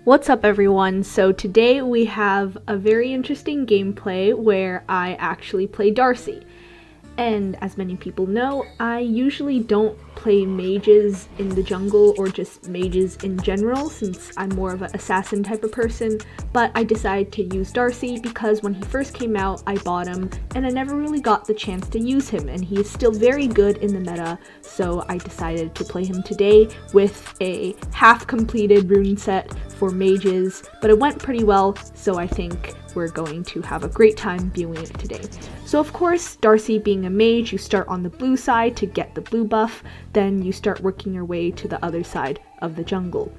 What's up everyone? So today we have a very interesting gameplay where I actually play Darcy. And as many people know, I usually don't play mages in the jungle or just mages in general since I'm more of an assassin type of person, but I decided to use Darcy because when he first came out I bought him and I never really got the chance to use him, and he is still very good in the meta, so I decided to play him today with a half completed rune set for mages, but it went pretty well, so I think we're going to have a great time viewing it today. So of course, Darcy being a mage, you start on the blue side to get the blue buff, then you start working your way to the other side of the jungle.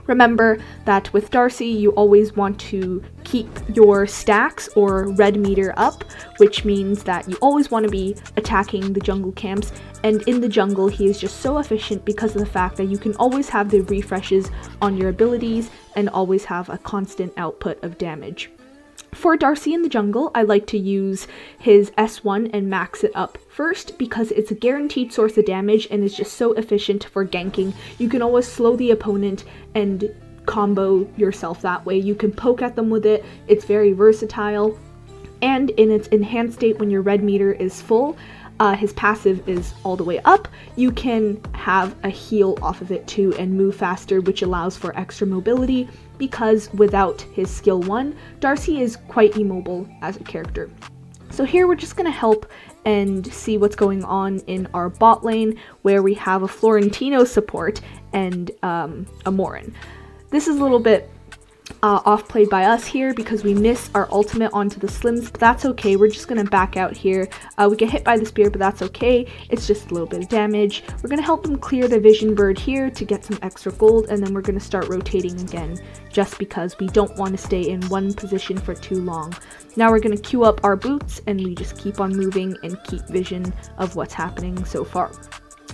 Remember that with Darcy, you always want to keep your stacks or red meter up, which means that you always want to be attacking the jungle camps, and in the jungle he is just so efficient because of the fact that you can always have the refreshes on your abilities and always have a constant output of damage. For Darcy in the jungle, I like to use his S1 and max it up first because it's a guaranteed source of damage and is just so efficient for ganking. You can always slow the opponent and combo yourself that way. You can poke at them with it, it's very versatile, and in its enhanced state when your red meter is full, his passive is all the way up. You can have a heal off of it too and move faster, which allows for extra mobility because without his skill 1, Darcy is quite immobile as a character. So here we're just going to help and see what's going on in our bot lane where we have a Florentino support and a Morin. This is a little bit off-played by us here because we miss our ultimate onto the slims, but that's okay. We're just going to back out here. We get hit by the spear, but that's okay. It's just a little bit of damage. We're going to help them clear the vision bird here to get some extra gold, and then we're going to start rotating again just because we don't want to stay in one position for too long. Now we're going to queue up our boots and we just keep on moving and keep vision of what's happening so far.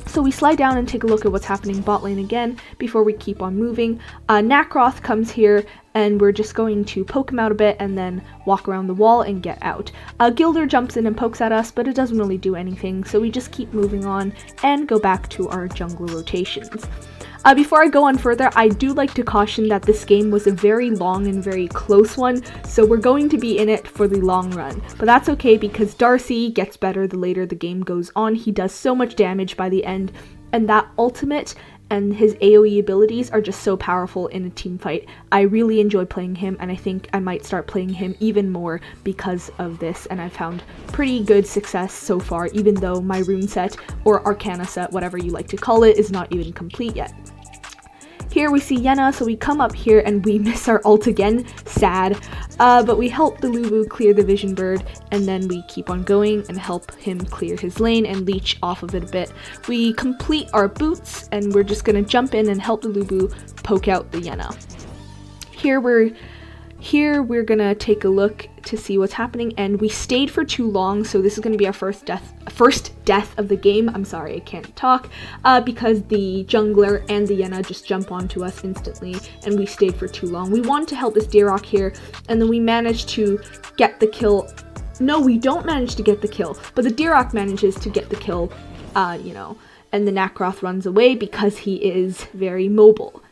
So we slide down and take a look at what's happening bot lane again before we keep on moving. Nacroth comes here and we're just going to poke him out a bit and then walk around the wall and get out. Gilder jumps in and pokes at us, but it doesn't really do anything, so we just keep moving on and go back to our jungle rotations. Before I go on further, I do like to caution that this game was a very long and very close one, so we're going to be in it for the long run. But that's okay because Darcy gets better the later the game goes on. He does so much damage by the end, and that ultimate and his AoE abilities are just so powerful in a team fight. I really enjoy playing him, and I think I might start playing him even more because of this, and I've found pretty good success so far, even though my rune set, or arcana set, whatever you like to call it, is not even complete yet. Here we see Yenna, so we come up here and we miss our ult again, sad, but we help the Lubu clear the vision bird, and then we keep on going and help him clear his lane and leech off of it a bit. We complete our boots and we're just going to jump in and help the Lubu poke out the Yenna. Here we're gonna take a look to see what's happening, and we stayed for too long, so this is gonna be our first death of the game. I'm sorry, I can't talk, because the jungler and the Yenna just jump onto us instantly, and we stayed for too long. We wanted to help this Dyrok here, and then we managed to get the kill. No, we don't manage to get the kill, but the Dyrok manages to get the kill, and the Nacroth runs away because he is very mobile.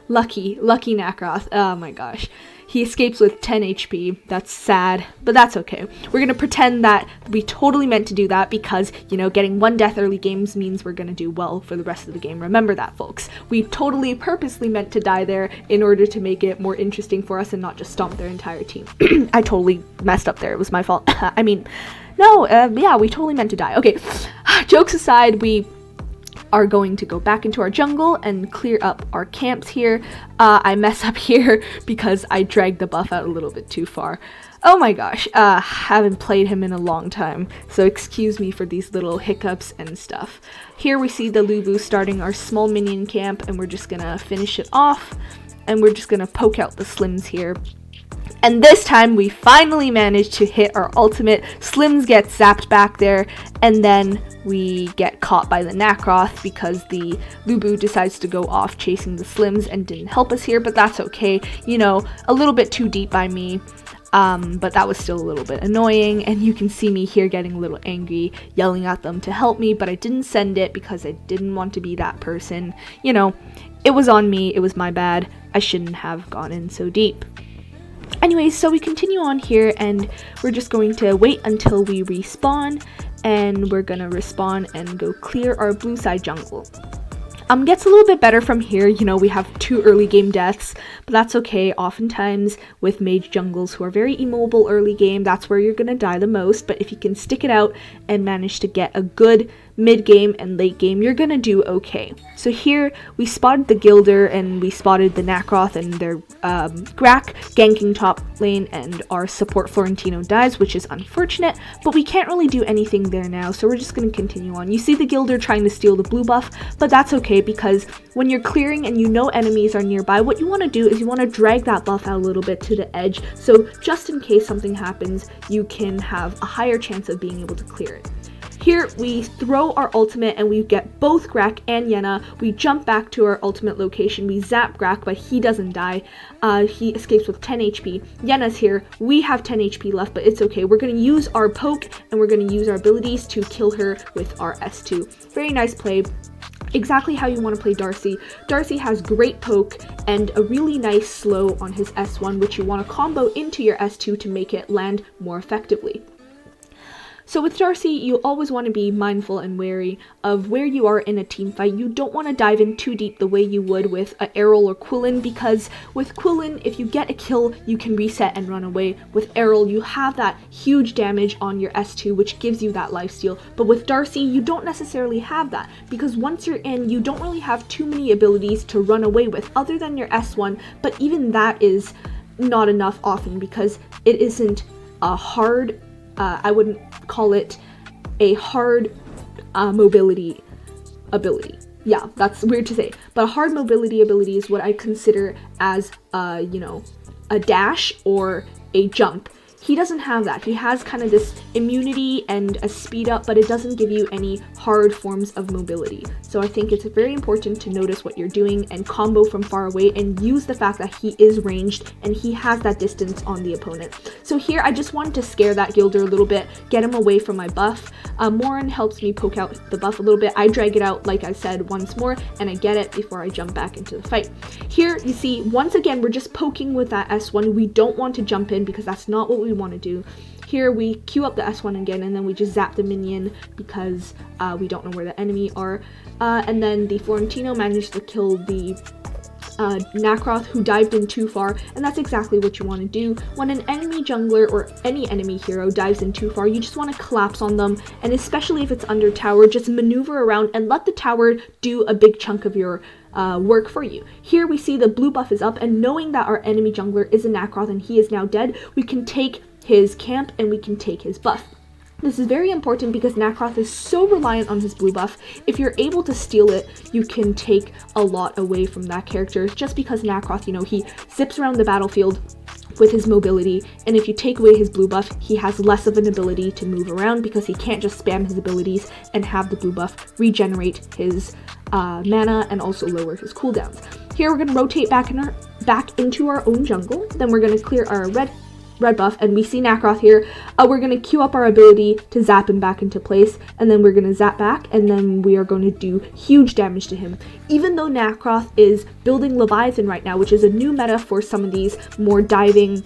Lucky Nacroth. Oh my gosh. He escapes with 10 HP. That's sad, but that's okay. We're gonna pretend that we totally meant to do that because, getting one death early games means we're gonna do well for the rest of the game. Remember that, folks. We totally purposely meant to die there in order to make it more interesting for us and not just stomp their entire team. I totally messed up there. It was my fault. Yeah, we totally meant to die. Okay, jokes aside, we are going to go back into our jungle and clear up our camps here. I mess up here because I dragged the buff out a little bit too far. Oh my gosh, haven't played him in a long time, so excuse me for these little hiccups and stuff. Here we see the Lubu starting our small minion camp, and we're just gonna finish it off, and we're just gonna poke out the slims here. And this time we finally managed to hit our ultimate. Slims get zapped back there, and then we get caught by the Nacroth because the Lubu decides to go off chasing the Slims and didn't help us here, but that's okay. A little bit too deep by me, but that was still a little bit annoying, and you can see me here getting a little angry, yelling at them to help me, but I didn't send it because I didn't want to be that person. It was on me, it was my bad. I shouldn't have gone in so deep. Anyways, so we continue on here, and we're just going to wait until we respawn, and we're gonna respawn and go clear our blue side jungle. Gets a little bit better from here. You know, we have 2 early game deaths, but that's okay. Oftentimes with mage jungles who are very immobile early game, that's where you're gonna die the most. But if you can stick it out and manage to get a good mid game and late game, you're gonna do okay. So here we spotted the Gilder and we spotted the Nacroth and their Grak ganking top lane, and our support Florentino dies, which is unfortunate, but we can't really do anything there now, so we're just gonna continue on. You see the Gilder trying to steal the blue buff, but that's okay, because when you're clearing and you know enemies are nearby, what you want to do is you want to drag that buff out a little bit to the edge, so just in case something happens, you can have a higher chance of being able to clear it. Here we throw our ultimate and we get both Grak and Yenna. We jump back to our ultimate location. We zap Grak, but he doesn't die. He escapes with 10 HP. Yenna's here. We have 10 HP left, but it's okay. We're going to use our poke and we're going to use our abilities to kill her with our S2. Very nice play. Exactly how you want to play Darcy. Darcy has great poke and a really nice slow on his S1, which you want to combo into your S2 to make it land more effectively. So with Darcy, you always want to be mindful and wary of where you are in a team fight. You don't want to dive in too deep the way you would with Errol or Quillen, because with Quillen, if you get a kill, you can reset and run away. With Errol, you have that huge damage on your S2, which gives you that lifesteal. But with Darcy, you don't necessarily have that, because once you're in, you don't really have too many abilities to run away with other than your S1, but even that is not enough often, because it isn't a hard I wouldn't call it a hard mobility ability. Yeah, that's weird to say, but a hard mobility ability is what I consider as, you know, a dash or a jump. He doesn't have that. He has kind of this immunity and a speed up, but it doesn't give you any hard forms of mobility. So I think it's very important to notice what you're doing and combo from far away and use the fact that he is ranged and he has that distance on the opponent. So here I just wanted to scare that Gilder a little bit, get him away from my buff. Morin helps me poke out the buff a little bit. I drag it out, like I said, once more, and I get it before I jump back into the fight. Here you see, once again, we're just poking with that S1. We don't want to jump in because that's not what we want to do. Here we queue up the S1 again, and then we just zap the minion because we don't know where the enemy are. And then the Florentino managed to kill the Nacroth, who dived in too far, and that's exactly what you want to do. When an enemy jungler or any enemy hero dives in too far, you just want to collapse on them, and especially if it's under tower, just maneuver around and let the tower do a big chunk of your work for you. Here we see the blue buff is up, and knowing that our enemy jungler is a Nacroth and he is now dead, we can take his camp and we can take his buff. This is very important because Nacroth is so reliant on his blue buff. If you're able to steal it, you can take a lot away from that character, just because Nacroth, you know, he zips around the battlefield with his mobility, and if you take away his blue buff, he has less of an ability to move around because he can't just spam his abilities and have the blue buff regenerate his mana and also lower his cooldowns. Here we're going to rotate back into our own jungle, then we're going to clear our red buff, and we see Nacroth here. We're going to queue up our ability to zap him back into place, and then we're going to zap back, and then we are going to do huge damage to him. Even though Nacroth is building Leviathan right now, which is a new meta for some of these more diving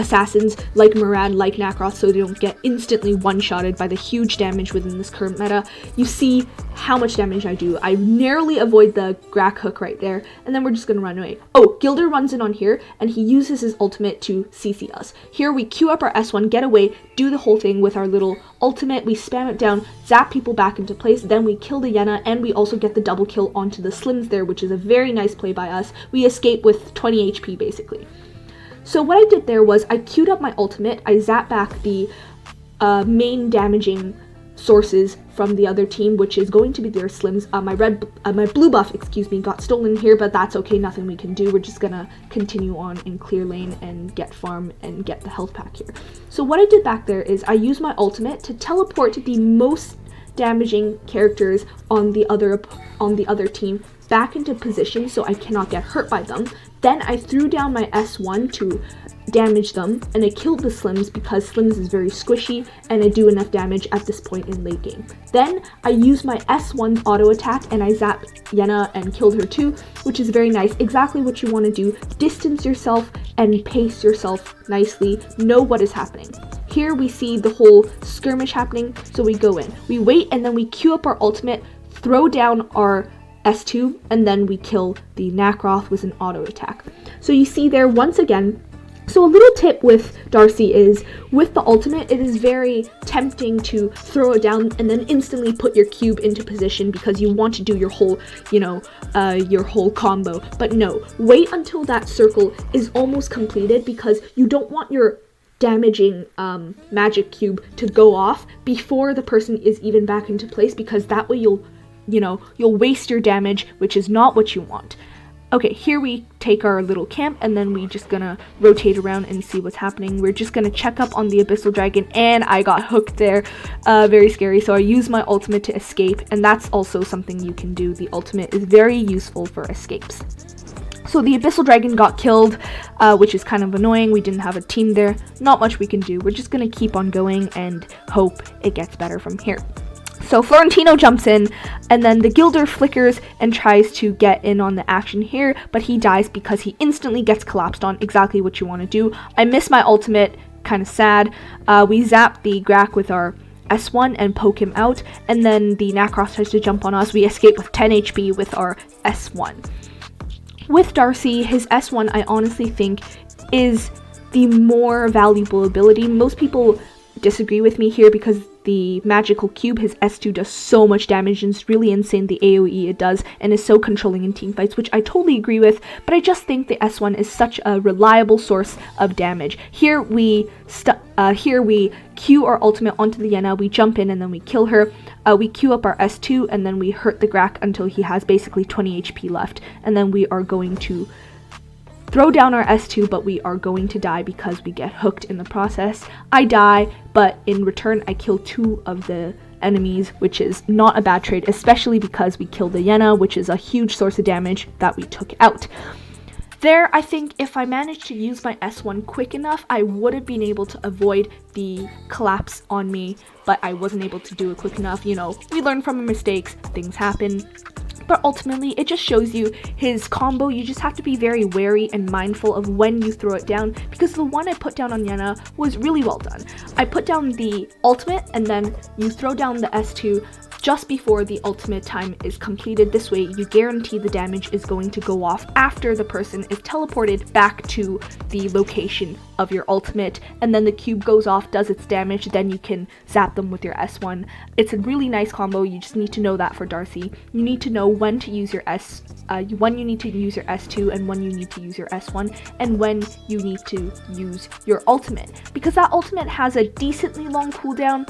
assassins like Murad, like Nacroth, so they don't get instantly one-shotted by the huge damage within this current meta. You see how much damage I do. I narrowly avoid the Grak hook right there, and then we're just gonna run away. Oh, Gilder runs in on here, and he uses his ultimate to CC us. Here we queue up our S1, get away, do the whole thing with our little ultimate, we spam it down, zap people back into place, then we kill the Yenna, and we also get the double kill onto the Slims there, which is a very nice play by us. We escape with 20 HP basically. So what I did there was I queued up my ultimate, I zapped back the main damaging sources from the other team, which is going to be their Slims. My blue buff, excuse me, got stolen here, but that's okay, nothing we can do. We're just gonna continue on in clear lane and get farm and get the health pack here. So what I did back there is I used my ultimate to teleport to the most damaging characters on the other team back into position so I cannot get hurt by them. Then I threw down my S1 to damage them, and I killed the Slims because Slims is very squishy and I do enough damage at this point in late game. Then I used my S1 auto attack and I zapped Yenna and killed her too, which is very nice. Exactly what you want to do. Distance yourself and pace yourself nicely. Know what is happening. Here we see the whole skirmish happening, so we go in. We wait and then we queue up our ultimate, throw down our S2, and then we kill the Nacroth with an auto attack. So you see there once again. So a little tip with Darcy is, with the ultimate, it is very tempting to throw it down and then instantly put your cube into position because you want to do your whole, your whole combo. But no, wait until that circle is almost completed because you don't want your damaging magic cube to go off before the person is even back into place, because that way you'll waste your damage, which is not what you want. Okay, here we take our little camp, and then we just gonna rotate around and see what's happening. We're just gonna check up on the Abyssal Dragon, and I got hooked there. Very scary, so I used my ultimate to escape, and that's also something you can do. The ultimate is very useful for escapes. So the Abyssal Dragon got killed, which is kind of annoying. We didn't have a team there. Not much we can do. We're just gonna keep on going and hope it gets better from here. So Florentino jumps in, and then the Gilder flickers and tries to get in on the action here, but he dies because he instantly gets collapsed on. Exactly what you want to do. I miss my ultimate, kind of sad. We zap the Grak with our S1 and poke him out, and then the Nacross tries to jump on us. We escape with 10 HP with our S1. With Darcy, his S1 I honestly think is the more valuable ability. Most people disagree with me here because the magical cube, his S2, does so much damage, and it's really insane the AoE it does and is so controlling in team fights, which I totally agree with, but I just think the S1 is such a reliable source of damage. Here we queue our ultimate onto the Yenna, we jump in and then we kill her. We queue up our S2 and then we hurt the Grak until he has basically 20 HP left, and then we are going to throw down our S2, but we are going to die because we get hooked in the process. I die, but in return I kill 2 of the enemies, which is not a bad trade, especially because we killed the Yenna, which is a huge source of damage that we took out. There, I think if I managed to use my S1 quick enough, I would have been able to avoid the collapse on me, but I wasn't able to do it quick enough. We learn from our mistakes, things happen. But ultimately, it just shows you his combo. You just have to be very wary and mindful of when you throw it down, because the one I put down on Yenna was really well done. I put down the ultimate, and then you throw down the S2 just before the ultimate time is completed. This way, you guarantee the damage is going to go off after the person is teleported back to the location of your ultimate, and then the cube goes off, does its damage, then you can zap them with your S1. It's a really nice combo. You just need to know that for Darcy. You need to know when to use your when you need to use your S2 and when you need to use your S1 and when you need to use your ultimate, because that ultimate has a decently long cooldown,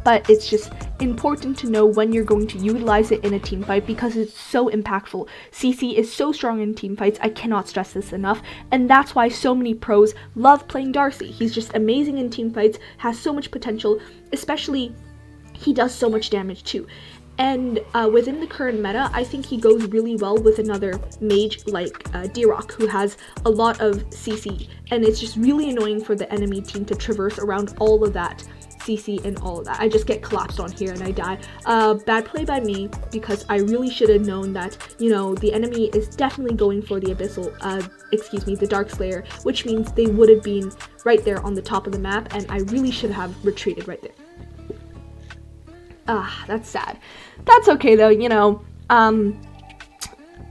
but it's just important to know when you're going to utilize it in a team fight because it's so impactful. CC is so strong in team fights, I cannot stress this enough, and that's why so many pros love playing Darcy. He's just amazing in team fights, has so much potential, especially he does so much damage too. And within the current meta, I think he goes really well with another mage like D-Rock, who has a lot of CC, and it's just really annoying for the enemy team to traverse around all of that CC and all of that. I just get collapsed on here and I die. Bad play by me, because I really should have known that, the enemy is definitely going for the the Dark Slayer, which means they would have been right there on the top of the map, and I really should have retreated right there. That's sad. That's okay though,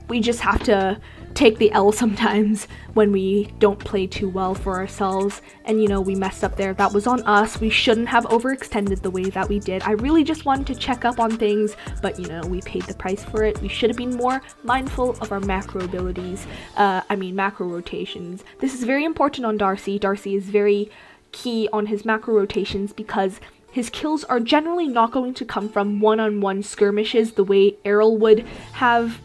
we just have to take the L sometimes when we don't play too well for ourselves, and we messed up there. That was on us. We shouldn't have overextended the way that we did. I really just wanted to check up on things, but we paid the price for it. We should have been more mindful of our macro abilities, macro rotations. This is very important on Darcy. Darcy is very key on his macro rotations because his kills are generally not going to come from one-on-one skirmishes the way Errol would have,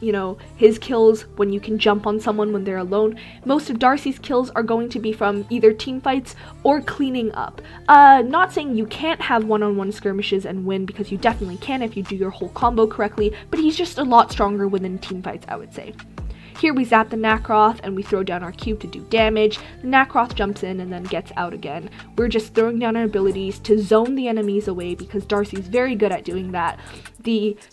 his kills when you can jump on someone when they're alone. Most of Darcy's kills are going to be from either team fights or cleaning up. Not saying you can't have one-on-one skirmishes and win, because you definitely can if you do your whole combo correctly, but he's just a lot stronger within team fights, I would say. Here we zap the Nacroth and we throw down our cube to do damage. The Nacroth jumps in and then gets out again. We're just throwing down our abilities to zone the enemies away, because Darcy's very good at doing that.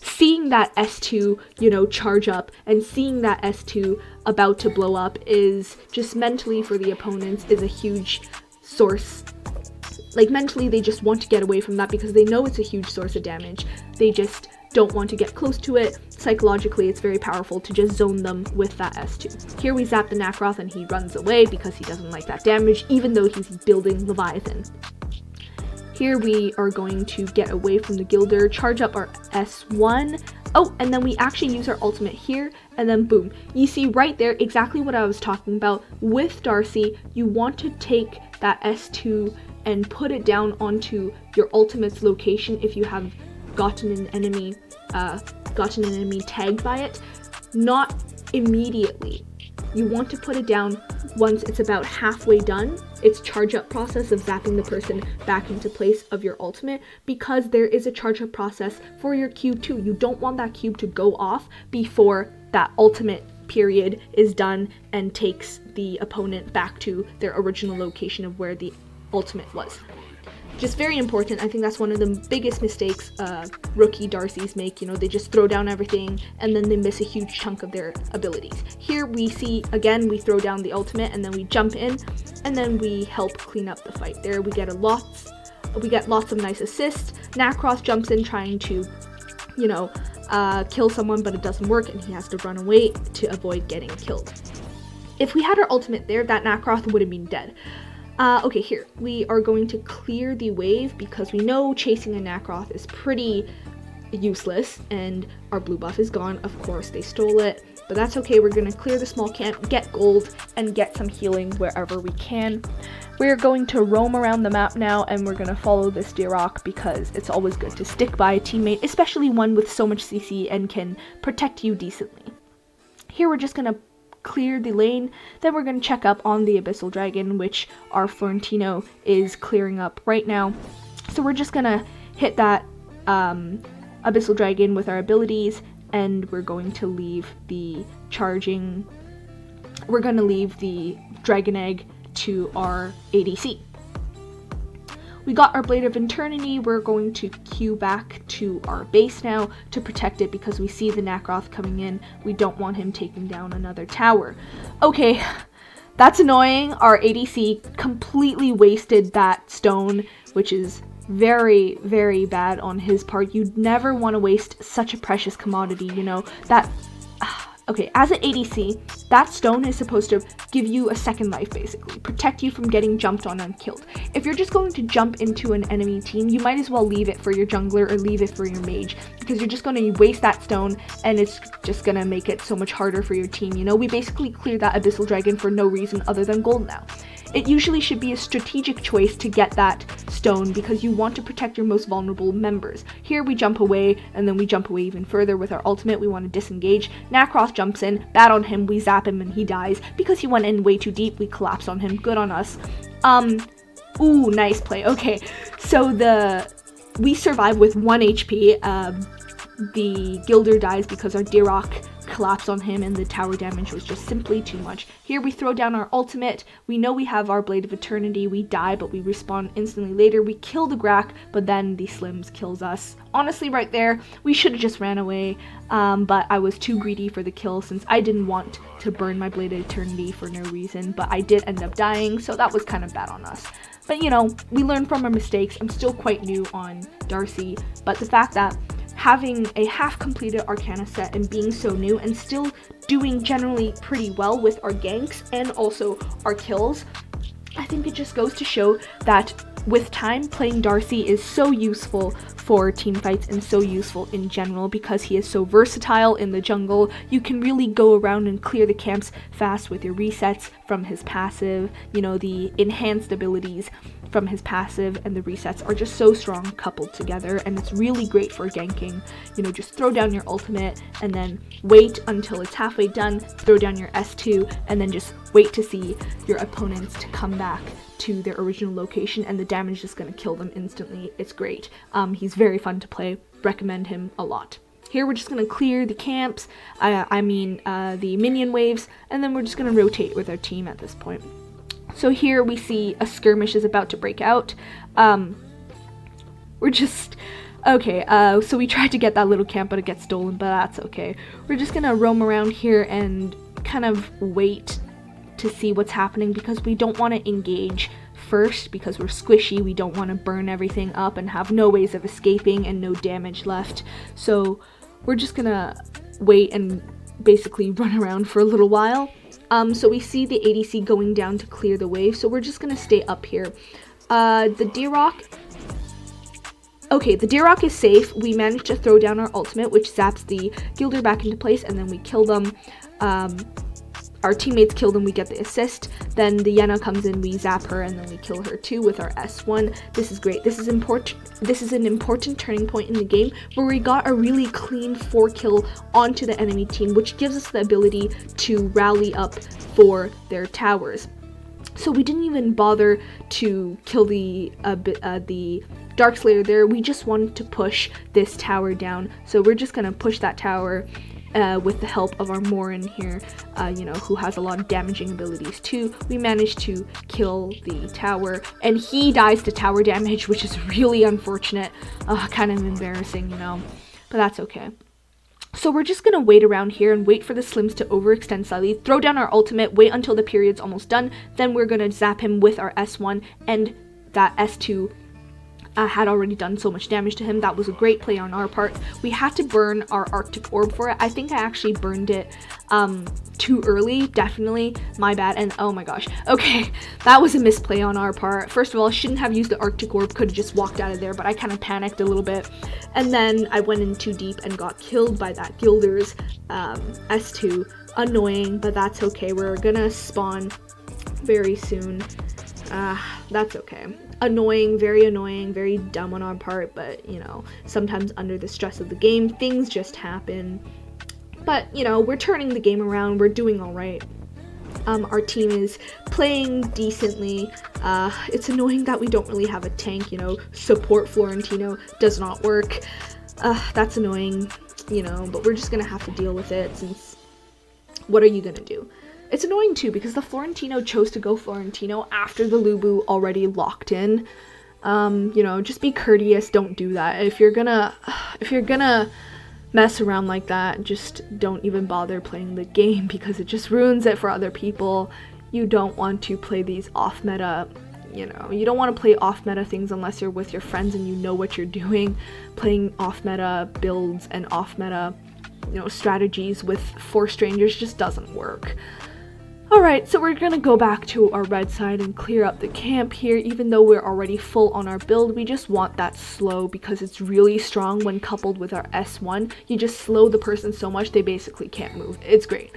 Seeing that S2, charge up, and seeing that S2 about to blow up is just mentally for the opponents is a huge source. Like, mentally they just want to get away from that because they know it's a huge source of damage. They just don't want to get close to it. Psychologically, it's very powerful to just zone them with that S2. Here we zap the Nacroth and he runs away because he doesn't like that damage, even though he's building Leviathan. Here we are going to get away from the Gilder, charge up our S1. Oh, and then we actually use our ultimate here, and then boom. You see right there exactly what I was talking about. With Darcy, you want to take that S2 and put it down onto your ultimate's location if you have gotten an enemy tagged by it. Not immediately. You want to put it down once it's about halfway done its charge up process of zapping the person back into place of your ultimate, because there is a charge up process for your cube too. You don't want that cube to go off before that ultimate period is done and takes the opponent back to their original location of where the ultimate was. Just very important. I think that's one of the biggest mistakes rookie Darcys make. They just throw down everything and then they miss a huge chunk of their abilities. Here we see, again, we throw down the ultimate and then we jump in and then we help clean up the fight. There we get lots of nice assists. Nacroth jumps in trying to, kill someone, but it doesn't work and he has to run away to avoid getting killed. If we had our ultimate there, that Nacroth would have been dead. Okay, here, we are going to clear the wave because we know chasing a Nacroth is pretty useless, and our blue buff is gone. Of course, they stole it, but that's okay. We're going to clear the small camp, get gold, and get some healing wherever we can. We're going to roam around the map now, and we're going to follow this Dirac because it's always good to stick by a teammate, especially one with so much CC and can protect you decently. Here, we're just going to clear the lane, then we're going to check up on the Abyssal Dragon, which our Florentino is clearing up right now. So we're just going to hit that Abyssal Dragon with our abilities, and we're going to leave the Dragon Egg to our ADC. We got our Blade of Eternity. We're going to queue back to our base now to protect it because we see the Nacroth coming in. We don't want him taking down another tower. Okay, that's annoying. Our ADC completely wasted that stone, which is very, very bad on his part. You'd never want to waste such a precious commodity, Okay, as an ADC, that stone is supposed to give you a second life, basically. Protect you from getting jumped on and killed. If you're just going to jump into an enemy team, you might as well leave it for your jungler or leave it for your mage, because you're just going to waste that stone, and it's just going to make it so much harder for your team, We basically cleared that Abyssal Dragon for no reason other than gold now. It usually should be a strategic choice to get that stone because you want to protect your most vulnerable members. Here we jump away, and then we jump away even further with our ultimate. We want to disengage. Nacroth jumps in, bad on him, we zap him and he dies. Because he went in way too deep, we collapse on him, good on us. Ooh, nice play. Okay, so we survive with 1 HP. The Gilder dies because our Dirac collapsed on him and the tower damage was just simply too much. Here we throw down our ultimate. We know we have our Blade of Eternity. We die, but we respawn instantly later. We kill the Grak, but then the Slims kills us. Honestly, right there, we should have just ran away, but I was too greedy for the kill since I didn't want to burn my Blade of Eternity for no reason, but I did end up dying, so that was kind of bad on us. But we learn from our mistakes. I'm still quite new on Darcy, but the fact that having a half-completed Arcana set and being so new and still doing generally pretty well with our ganks and also our kills, I think it just goes to show that with time, playing Darcy is so useful for team fights and so useful in general because he is so versatile in the jungle. You can really go around and clear the camps fast with your resets from his passive. You know, the enhanced abilities from his passive and the resets are just so strong coupled together, and it's really great for ganking. You know, just throw down your ultimate and then wait until it's halfway done, throw down your S2, and then just wait to see your opponents to come back to their original location, and the damage is going to kill them instantly. It's great. He's very fun to play. Recommend him a lot. Here we're just going to clear the camps, the minion waves, and then we're just going to rotate with our team at this point. So here we see a skirmish is about to break out. We're just... Okay, so we tried to get that little camp, but it gets stolen, but that's okay. We're just gonna roam around here and kind of wait to see what's happening because we don't want to engage first because we're squishy. We don't want to burn everything up and have no ways of escaping and no damage left. So we're just gonna wait and basically run around for a little while. So we see the ADC going down to clear the wave, so we're just gonna stay up here. The D-Rock... Okay, the D-Rock is safe. We managed to throw down our ultimate, which zaps the Gilder back into place, and then we kill them. Our teammates kill them, we get the assist. Then the Yenna comes in, we zap her, and then we kill her too with our S1. This is great. This is important. This is an important turning point in the game where we got a really clean 4-kill onto the enemy team, which gives us the ability to rally up for their towers. So we didn't even bother to kill the Darkslayer there. We just wanted to push this tower down. So we're just gonna push that tower with the help of our Morin here, who has a lot of damaging abilities too. We managed to kill the tower, and he dies to tower damage, which is really unfortunate. Kind of embarrassing, but that's okay. So we're just gonna wait around here and wait for the Slims to overextend slightly, throw down our ultimate, wait until the period's almost done, then we're gonna zap him with our S1, and that S2 had already done so much damage to him. That was a great play on our part. We had to burn our Arctic Orb for it. I think I actually burned it too early, definitely, my bad. And oh my gosh, okay, that was a misplay on our part. First of all, I shouldn't have used the Arctic Orb, could have just walked out of there, but I kind of panicked a little bit. And then I went in too deep and got killed by that Gilder's S2. Annoying, but that's okay. We're gonna spawn very soon. That's okay. Annoying, very dumb on our part, but sometimes under the stress of the game, things just happen. But we're turning the game around, we're doing all right. Our team is playing decently. It's annoying that we don't really have a tank, support Florentino does not work. That's annoying, but we're just gonna have to deal with it since what are you gonna do? It's annoying too because the Florentino chose to go Florentino after the Lubu already locked in. Just be courteous, don't do that. If you're gonna mess around like that, just don't even bother playing the game because it just ruins it for other people. You don't want to play these off-meta, you don't want to play off-meta things unless you're with your friends and you know what you're doing. Playing off-meta builds and off-meta, strategies with 4 strangers just doesn't work. Alright, so we're gonna go back to our red side and clear up the camp here. Even though we're already full on our build, we just want that slow because it's really strong when coupled with our S1. You just slow the person so much they basically can't move. It's great.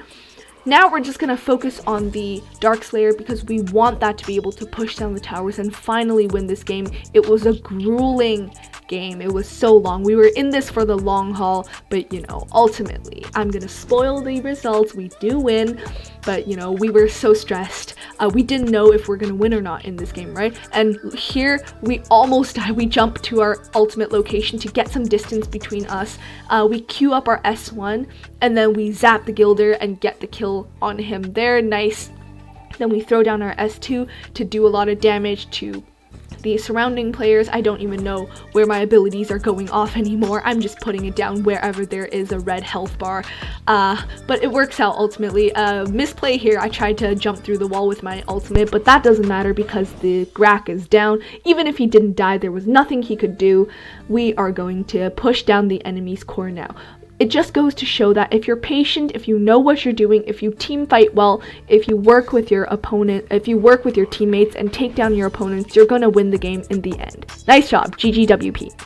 Now we're just gonna focus on the Darkslayer because we want that to be able to push down the towers and finally win this game. It was a grueling game. It was so long. We were in this for the long haul, but ultimately, I'm gonna spoil the results. We do win, but we were so stressed. We didn't know if we're gonna win or not in this game, right? And here, we almost died. We jumped to our ultimate location to get some distance between us. We queue up our S1, and then we zap the Gilder and get the kill on him there. Nice. Then we throw down our S2 to do a lot of damage to the surrounding players. I don't even know where my abilities are going off anymore. I'm just putting it down wherever there is a red health bar. But it works out ultimately. Misplay here. I tried to jump through the wall with my ultimate, but that doesn't matter because the Grak is down. Even if he didn't die, there was nothing he could do. We are going to push down the enemy's core now. It just goes to show that if you're patient, if you know what you're doing, if you team fight well, if you work with your opponent, if you work with your teammates and take down your opponents, you're gonna win the game in the end. Nice job, GGWP.